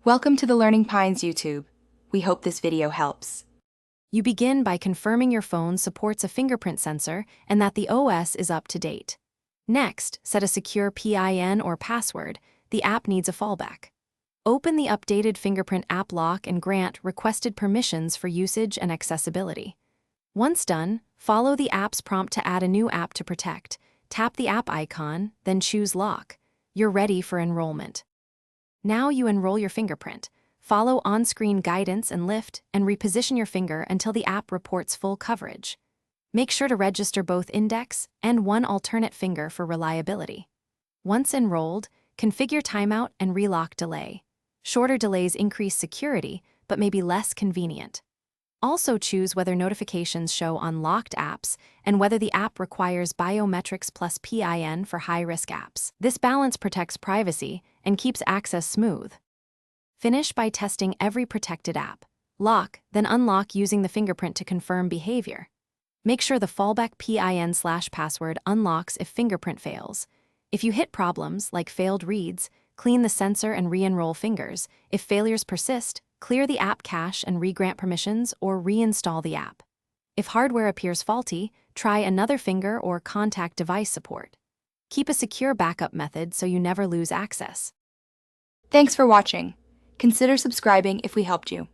Welcome to the Learning Pines YouTube. We hope this video helps. You begin by confirming your phone supports a fingerprint sensor and that the OS is up to date. Next, set a secure PIN or password. The app needs a fallback. Open the updated Fingerprint App Lock and grant requested permissions for usage and accessibility. Once done, follow the app's prompt to add a new app to protect. Tap the app icon, then choose Lock. You're ready for enrollment. Now you enroll your fingerprint. Follow on-screen guidance and lift and reposition your finger until the app reports full coverage. Make sure to register both index and one alternate finger for reliability. Once enrolled, configure timeout and relock delay. Shorter delays increase security, but may be less convenient. Also choose whether notifications show on locked apps and whether the app requires biometrics plus PIN for high-risk apps. This balance protects privacy and keeps access smooth. Finish by testing every protected app. Lock, then unlock using the fingerprint to confirm behavior. Make sure the fallback PIN/password unlocks if fingerprint fails. If you hit problems like failed reads, clean the sensor and re-enroll fingers. If failures persist, clear the app cache and re-grant permissions or reinstall the app. If hardware appears faulty, try another finger or contact device support. Keep a secure backup method so you never lose access. Thanks for watching. Consider subscribing if we helped you.